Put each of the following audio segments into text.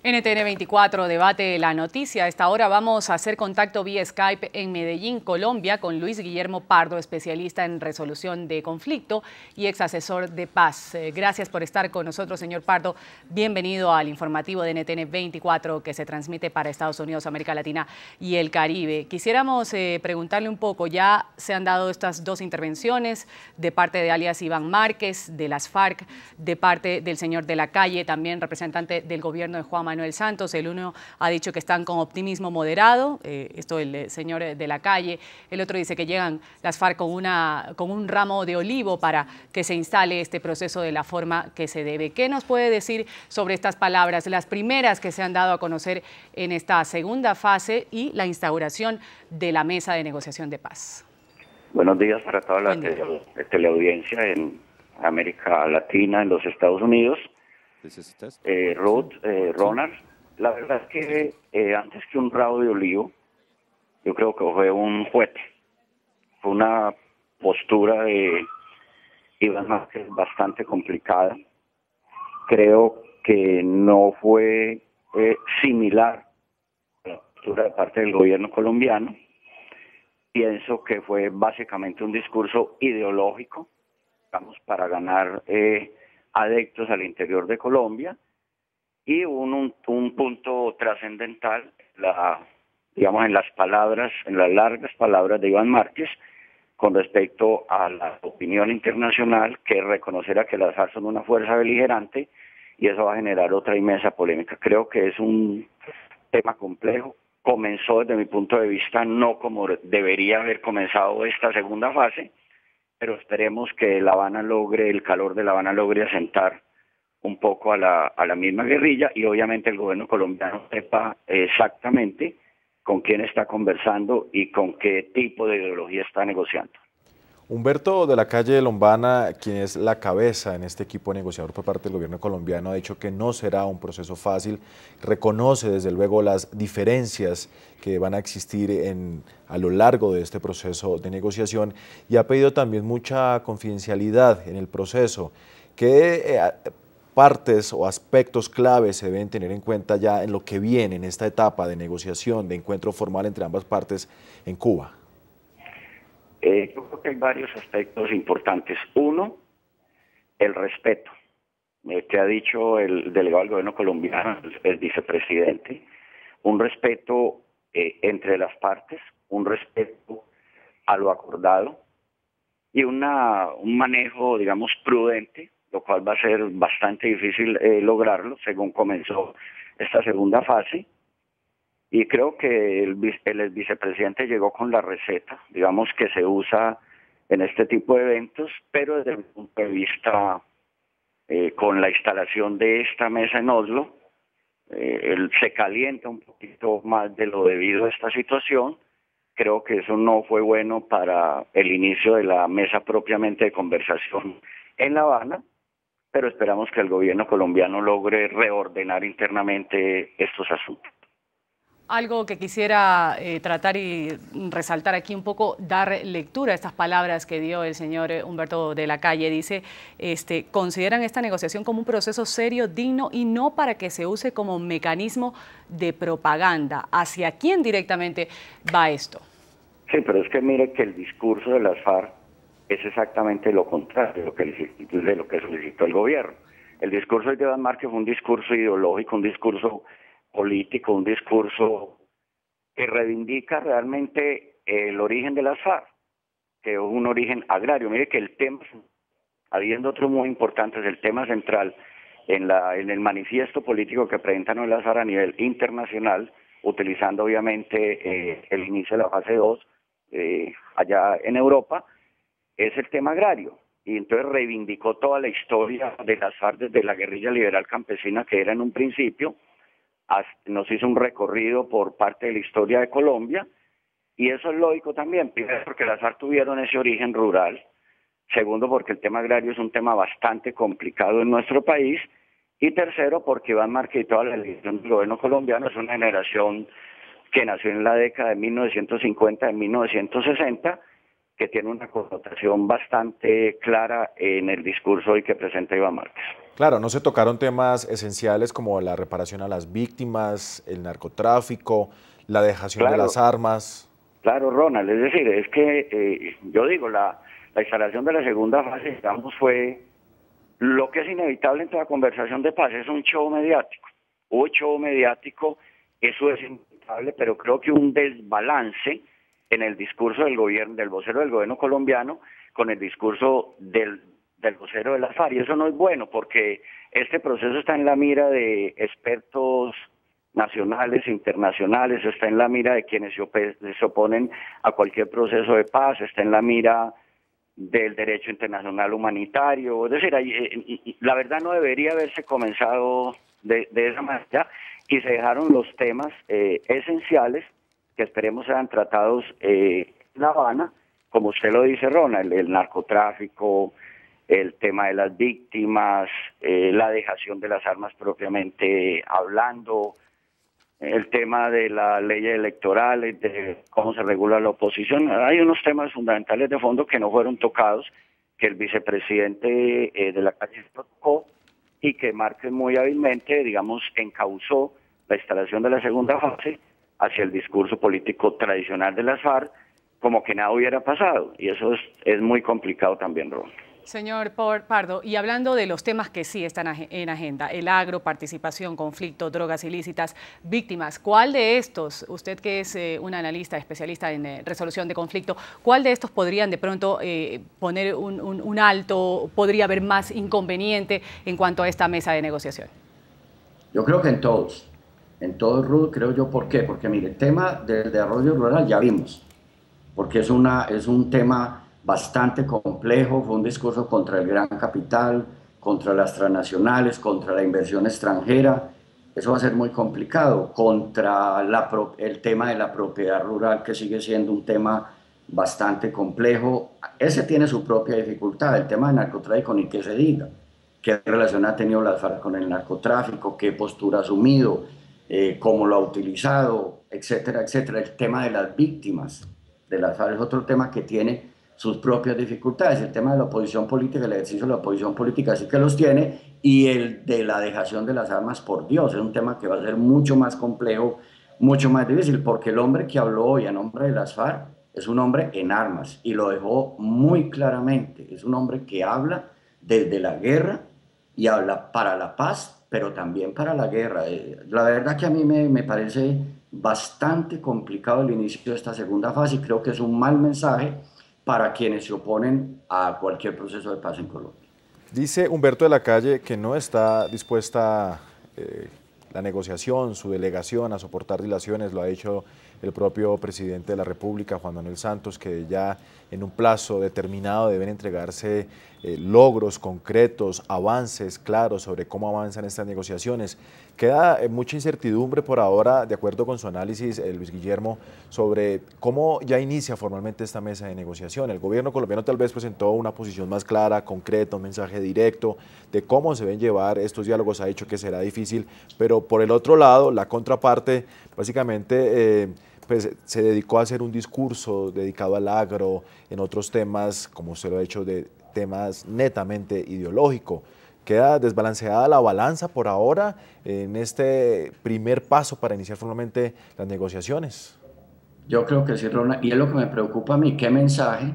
NTN 24 debate la noticia. A esta hora vamos a hacer contacto vía Skype en Medellín, Colombia, con Luis Guillermo Pardo, especialista en resolución de conflicto y ex asesor de paz. Gracias por estar con nosotros, señor Pardo. Bienvenido al informativo de NTN 24 que se transmite para Estados Unidos, América Latina y el Caribe. Quisiéramos preguntarle un poco, ya se han dado estas dos intervenciones de parte de alias Iván Márquez, de las FARC, de parte del señor de la Calle, también representante del gobierno de Juan Manuel Santos. El uno ha dicho que están con optimismo moderado, esto el señor de la Calle. El otro dice que llegan las FARC con un ramo de olivo para que se instale este proceso de la forma que se debe. ¿Qué nos puede decir sobre estas palabras, las primeras que se han dado a conocer en esta segunda fase y la instauración de la mesa de negociación de paz? Buenos días para toda la teleaudiencia en América Latina, en los Estados Unidos. Ruth, Ronald, la verdad es que antes que un rabo de olivo, yo creo que fue un juguete. Fue una postura de Iván Márquez bastante complicada. Creo que no fue similar a la postura de parte del gobierno colombiano. Pienso que fue básicamente un discurso ideológico, digamos, para ganar adeptos al interior de Colombia, y un punto trascendental, digamos, en las palabras, en las largas palabras de Iván Márquez, con respecto a la opinión internacional, que reconocerá que las FARC son una fuerza beligerante, y eso va a generar otra inmensa polémica. Creo que es un tema complejo. Comenzó desde mi punto de vista no como debería haber comenzado esta segunda fase, pero esperemos que La Habana logre, el calor de La Habana logre asentar un poco a la misma guerrilla, y obviamente el gobierno colombiano sepa exactamente con quién está conversando y con qué tipo de ideología está negociando. Humberto de la Calle Lombana, quien es la cabeza en este equipo negociador por parte del gobierno colombiano, ha dicho que no será un proceso fácil, reconoce desde luego las diferencias que van a existir a lo largo de este proceso de negociación, y ha pedido también mucha confidencialidad en el proceso. ¿Qué partes o aspectos claves se deben tener en cuenta ya en lo que viene, en esta etapa de negociación, de encuentro formal entre ambas partes en Cuba? Yo creo que hay varios aspectos importantes. Uno, el respeto que ha dicho el delegado del gobierno colombiano, el vicepresidente. Un respeto entre las partes, un respeto a lo acordado y un manejo, digamos, prudente, lo cual va a ser bastante difícil lograrlo según comenzó esta segunda fase. Y creo que el vicepresidente llegó con la receta, digamos, que se usa en este tipo de eventos, pero desde mi punto de vista, con la instalación de esta mesa en Oslo, se calienta un poquito más de lo debido a esta situación. Creo que eso no fue bueno para el inicio de la mesa propiamente de conversación en La Habana, pero esperamos que el gobierno colombiano logre reordenar internamente estos asuntos. Algo que quisiera tratar y resaltar aquí un poco, dar lectura a estas palabras que dio el señor Humberto de la Calle. Dice, consideran esta negociación como un proceso serio, digno y no para que se use como mecanismo de propaganda. ¿Hacia quién directamente va esto? Sí, pero es que mire que el discurso de las FARC es exactamente lo contrario de lo que solicitó el gobierno. El discurso de Iván Márquez fue un discurso ideológico, un discurso político, un discurso que reivindica realmente el origen de las FARC, que es un origen agrario. Mire que el tema, habiendo otros muy importantes, el tema central en el manifiesto político que presentan las FARC a nivel internacional, utilizando obviamente el inicio de la fase 2 allá en Europa, es el tema agrario. Y entonces reivindicó toda la historia de las FARC desde la guerrilla liberal campesina que era en un principio. Nos hizo un recorrido por parte de la historia de Colombia, y eso es lógico también, primero porque las FARC tuvieron ese origen rural, segundo porque el tema agrario es un tema bastante complicado en nuestro país, y tercero porque Iván Márquez y toda la elección del gobierno colombiano es una generación que nació en la década de 1950, de 1960, que tiene una connotación bastante clara en el discurso hoy que presenta Iván Márquez. Claro, no se tocaron temas esenciales como la reparación a las víctimas, el narcotráfico, la dejación de las armas. Claro, Ronald, es decir, es que yo digo, la instalación de la segunda fase, digamos, fue lo que es inevitable en toda conversación de paz, es un show mediático. Hubo show mediático, eso es inevitable, pero creo que un desbalance en el discurso del gobierno, del vocero del gobierno colombiano, con el discurso del vocero de las FARC, y eso no es bueno, porque este proceso está en la mira de expertos nacionales, internacionales, está en la mira de quienes se oponen a cualquier proceso de paz, está en la mira del derecho internacional humanitario, es decir, la verdad no debería haberse comenzado de esa manera, y se dejaron los temas esenciales que esperemos sean tratados en La Habana, como usted lo dice, Ronald, el narcotráfico, el tema de las víctimas, la dejación de las armas propiamente hablando, el tema de la ley electoral, de cómo se regula la oposición. Hay unos temas fundamentales de fondo que no fueron tocados, que el vicepresidente de la calle tocó y que Márquez muy hábilmente, digamos, encauzó la instalación de la segunda fase hacia el discurso político tradicional de las FARC, como que nada hubiera pasado. Y eso es muy complicado también, Ron. Señor Pardo, y hablando de los temas que sí están en agenda, el agro, participación, conflicto, drogas ilícitas, víctimas, ¿cuál de estos, usted que es un analista, especialista en resolución de conflicto, cuál de estos podrían de pronto poner un alto, podría haber más inconveniente en cuanto a esta mesa de negociación? Yo creo que en todos, Ruth, creo yo. ¿Por qué? Porque mire, el tema del desarrollo rural ya vimos, porque es un tema bastante complejo, fue un discurso contra el gran capital, contra las transnacionales, contra la inversión extranjera. Eso va a ser muy complicado, contra el tema de la propiedad rural, que sigue siendo un tema bastante complejo. Ese tiene su propia dificultad. El tema del narcotráfico, ni que se diga. ¿Qué relación ha tenido las FARC con el narcotráfico? ¿Qué postura ha asumido? ¿Cómo lo ha utilizado? Etcétera, etcétera. El tema de las víctimas de las FARC es otro tema que tiene sus propias dificultades. El tema de la oposición política, el ejercicio de la oposición política sí que los tiene, y el de la dejación de las armas, por Dios, es un tema que va a ser mucho más complejo, mucho más difícil, porque el hombre que habló hoy a nombre de las FARC es un hombre en armas, y lo dejó muy claramente. Es un hombre que habla desde la guerra y habla para la paz, pero también para la guerra. La verdad que a mí me parece bastante complicado el inicio de esta segunda fase, y creo que es un mal mensaje para quienes se oponen a cualquier proceso de paz en Colombia. Dice Humberto de la Calle que no está dispuesta la negociación, su delegación, a soportar dilaciones. Lo ha dicho el propio presidente de la República, Juan Manuel Santos, que ya en un plazo determinado deben entregarse logros concretos, avances claros sobre cómo avanzan estas negociaciones. Queda mucha incertidumbre por ahora, de acuerdo con su análisis, Luis Guillermo, sobre cómo ya inicia formalmente esta mesa de negociación. El gobierno colombiano tal vez presentó una posición más clara, concreta, un mensaje directo de cómo se deben llevar estos diálogos. Ha dicho que será difícil, pero por el otro lado, la contraparte básicamente pues, se dedicó a hacer un discurso dedicado al agro, en otros temas, como usted lo ha hecho, de temas netamente ideológicos. ¿Queda desbalanceada la balanza por ahora en este primer paso para iniciar formalmente las negociaciones? Yo creo que sí, Ronald, y es lo que me preocupa a mí, qué mensaje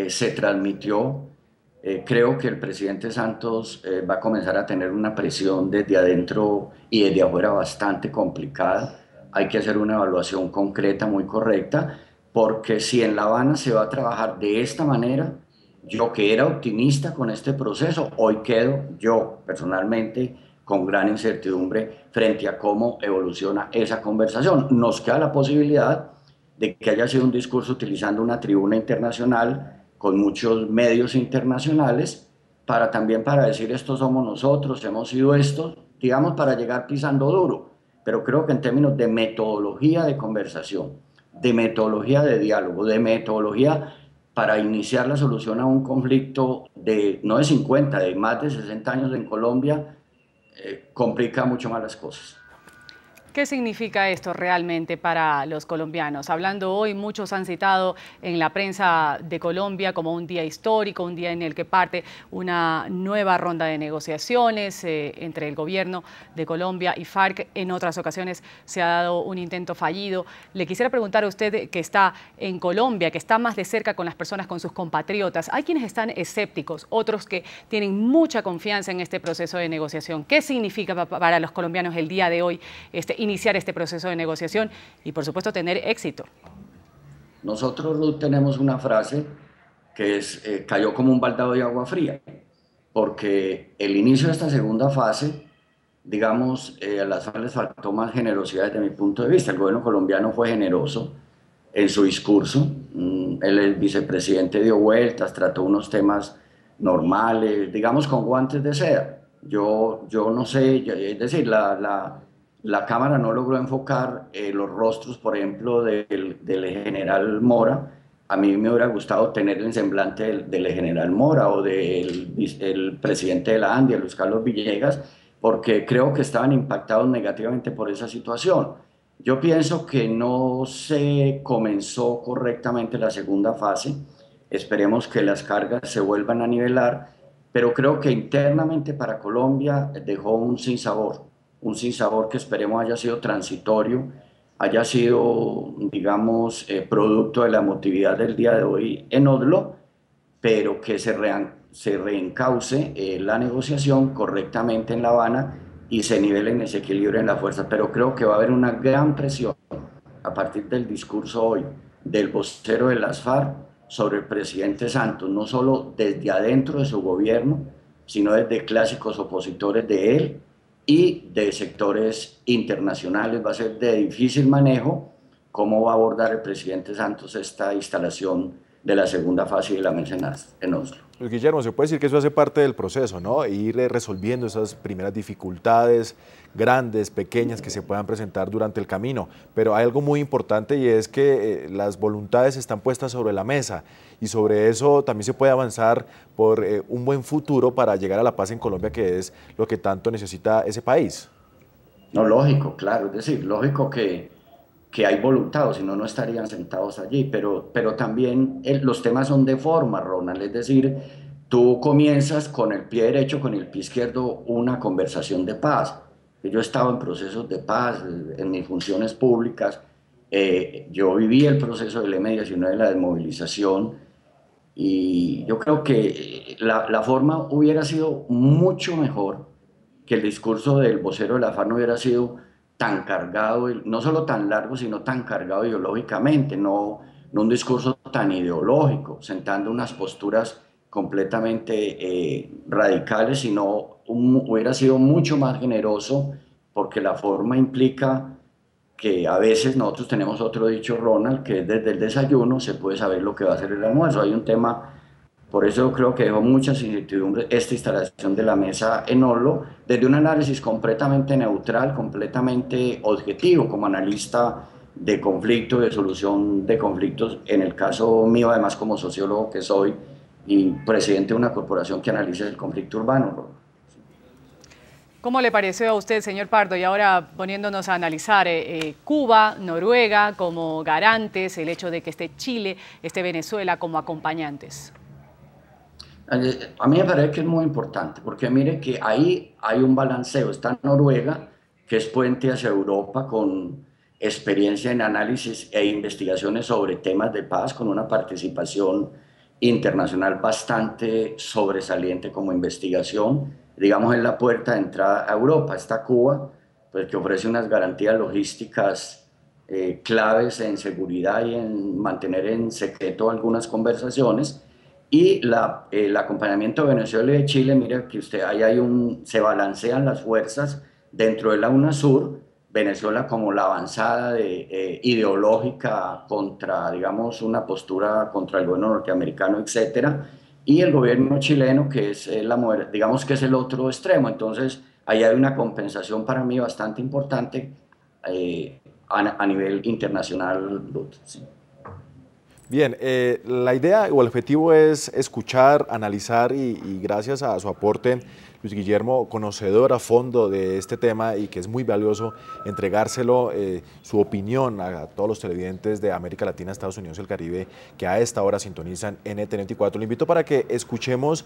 se transmitió. Creo que el presidente Santos va a comenzar a tener una presión desde adentro y desde afuera bastante complicada. Hay que hacer una evaluación concreta, muy correcta, porque si en La Habana se va a trabajar de esta manera, yo que era optimista con este proceso, hoy quedo yo personalmente con gran incertidumbre frente a cómo evoluciona esa conversación. Nos queda la posibilidad de que haya sido un discurso utilizando una tribuna internacional con muchos medios internacionales también para decir estos somos nosotros, hemos sido estos, digamos, para llegar pisando duro. Pero creo que en términos de metodología de conversación, de metodología de diálogo, de metodología para iniciar la solución a un conflicto no de 50, de más de 60 años en Colombia, complica mucho más las cosas. ¿Qué significa esto realmente para los colombianos? Hablando hoy, muchos han citado en la prensa de Colombia como un día histórico, un día en el que parte una nueva ronda de negociaciones entre el gobierno de Colombia y FARC. En otras ocasiones se ha dado un intento fallido. Le quisiera preguntar a usted, que está en Colombia, que está más de cerca con las personas, con sus compatriotas. Hay quienes están escépticos, otros que tienen mucha confianza en este proceso de negociación. ¿Qué significa para los colombianos el día de hoy iniciar este proceso de negociación y, por supuesto, tener éxito? Nosotros, Ruth, tenemos una frase que es cayó como un baldado de agua fría, porque el inicio de esta segunda fase, digamos, a las FARC les faltó más generosidad desde mi punto de vista. El gobierno colombiano fue generoso en su discurso. El vicepresidente dio vueltas, trató unos temas normales, digamos, con guantes de seda. Yo no sé, es decir, la Cámara no logró enfocar los rostros, por ejemplo, del general Mora. A mí me hubiera gustado tener el semblante del general Mora o del presidente de la ANDI, Luis Carlos Villegas, porque creo que estaban impactados negativamente por esa situación. Yo pienso que no se comenzó correctamente la segunda fase. Esperemos que las cargas se vuelvan a nivelar, pero creo que internamente para Colombia dejó un sinsabor que esperemos haya sido transitorio, haya sido, digamos, producto de la emotividad del día de hoy en Oslo, pero que se reencauce la negociación correctamente en La Habana y se nivelen ese equilibrio en la fuerza. Pero creo que va a haber una gran presión a partir del discurso hoy del vocero de las FARC sobre el presidente Santos, no solo desde adentro de su gobierno, sino desde clásicos opositores de él y de sectores internacionales. Va a ser de difícil manejo cómo va a abordar el presidente Santos esta instalación de la segunda fase de la mesa en Oslo. Luis Guillermo, se puede decir que eso hace parte del proceso, ¿no? Ir resolviendo esas primeras dificultades grandes, pequeñas, que se puedan presentar durante el camino. Pero hay algo muy importante y es que las voluntades están puestas sobre la mesa y sobre eso también se puede avanzar por un buen futuro para llegar a la paz en Colombia, que es lo que tanto necesita ese país. No, lógico, claro, es decir, lógico que hay voluntad, o si no, no estarían sentados allí, pero también los temas son de forma, Ronald, es decir, tú comienzas con el pie derecho, con el pie izquierdo, una conversación de paz. Yo he estado en procesos de paz, en mis funciones públicas, yo viví el proceso de la M-19, de la desmovilización, y yo creo que la forma hubiera sido mucho mejor, que el discurso del vocero de la FARC no hubiera sido tan cargado, no solo tan largo, sino tan cargado ideológicamente, no un discurso tan ideológico, sentando unas posturas completamente radicales, sino hubiera sido mucho más generoso, porque la forma implica que a veces nosotros tenemos otro dicho, Ronald, que es desde el desayuno se puede saber lo que va a ser el almuerzo. Hay un tema, por eso yo creo que dejó muchas incertidumbres esta instalación de la mesa en Oslo, desde un análisis completamente neutral, completamente objetivo, como analista de conflicto, de solución de conflictos, en el caso mío, además como sociólogo que soy, y presidente de una corporación que analiza el conflicto urbano. ¿Cómo le pareció a usted, señor Pardo? Y ahora poniéndonos a analizar Cuba, Noruega como garantes, el hecho de que esté Chile, esté Venezuela como acompañantes. A mí me parece que es muy importante, porque mire que ahí hay un balanceo. Está Noruega, que es puente hacia Europa con experiencia en análisis e investigaciones sobre temas de paz, con una participación internacional bastante sobresaliente como investigación. Digamos, en la puerta de entrada a Europa. Está Cuba, pues, que ofrece unas garantías logísticas claves en seguridad y en mantener en secreto algunas conversaciones. Y el acompañamiento de Venezuela y de Chile, mire que se balancean las fuerzas dentro de la UNASUR, Venezuela como la avanzada ideológica contra, digamos, una postura contra el gobierno norteamericano, etcétera, y el gobierno chileno, que es digamos que es el otro extremo. Entonces, ahí hay una compensación para mí bastante importante a nivel internacional. Sí. Bien, la idea o el objetivo es escuchar, analizar y gracias a su aporte, Luis Guillermo, conocedor a fondo de este tema y que es muy valioso entregárselo, su opinión a todos los televidentes de América Latina, Estados Unidos y el Caribe que a esta hora sintonizan NTN24. Le invito para que escuchemos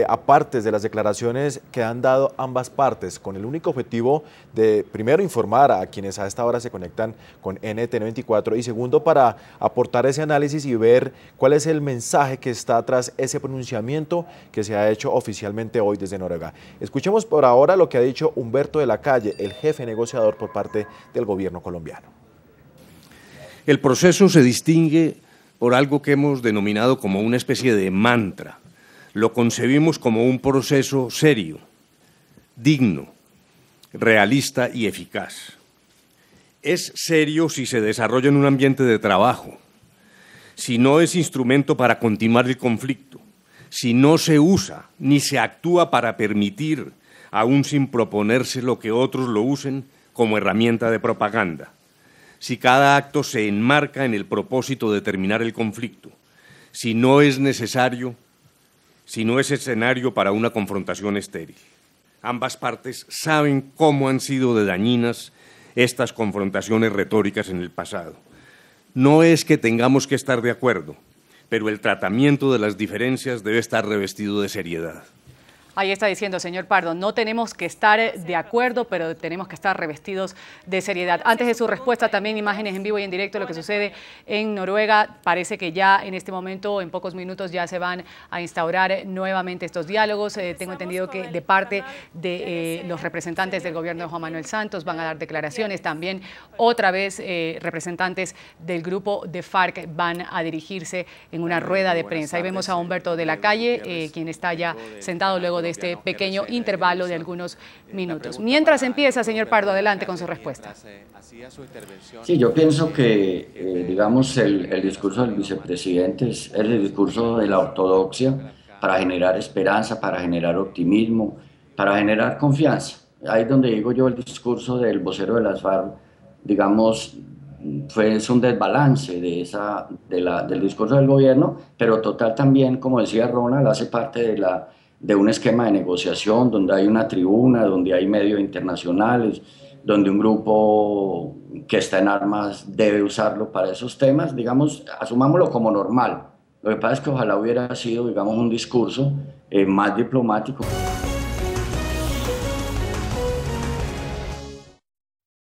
apartes de las declaraciones que han dado ambas partes, con el único objetivo de, primero, informar a quienes a esta hora se conectan con NTN24 y segundo, para aportar ese análisis y ver cuál es el mensaje que está tras ese pronunciamiento que se ha hecho oficialmente hoy desde Noruega. Escuchemos por ahora lo que ha dicho Humberto de la Calle, el jefe negociador por parte del gobierno colombiano. El proceso se distingue por algo que hemos denominado como una especie de mantra. Lo concebimos como un proceso serio, digno, realista y eficaz. Es serio si se desarrolla en un ambiente de trabajo, si no es instrumento para continuar el conflicto, si no se usa ni se actúa para permitir, aún sin proponerse lo que otros lo usen, como herramienta de propaganda, si cada acto se enmarca en el propósito de terminar el conflicto, si no es necesario, si no es escenario para una confrontación estéril. Ambas partes saben cómo han sido de dañinas estas confrontaciones retóricas en el pasado. No es que tengamos que estar de acuerdo, pero el tratamiento de las diferencias debe estar revestido de seriedad. Ahí está diciendo, señor Pardo, no tenemos que estar de acuerdo, pero tenemos que estar revestidos de seriedad. Antes de su respuesta, también imágenes en vivo y en directo de lo que sucede en Noruega. Parece que ya en este momento, en pocos minutos, ya se van a instaurar nuevamente estos diálogos. Tengo entendido que de parte de los representantes del gobierno de Juan Manuel Santos van a dar declaraciones. También otra vez representantes del grupo de FARC van a dirigirse en una rueda de prensa. Ahí vemos a Humberto de la Calle, quien está ya sentado luego de este pequeño intervalo de algunos minutos. Mientras empieza, señor Pardo, adelante con su respuesta. Sí, yo pienso que, digamos, el discurso del vicepresidente es el discurso de la ortodoxia para generar esperanza, para generar optimismo, para generar confianza. Ahí es donde digo yo, el discurso del vocero de las FARC, digamos, es un desbalance del discurso del gobierno, pero total también, como decía Ronald, hace parte de un esquema de negociación donde hay una tribuna, donde hay medios internacionales, donde un grupo que está en armas debe usarlo para esos temas, digamos, asumámoslo como normal. Lo que pasa es que ojalá hubiera sido, digamos, un discurso más diplomático.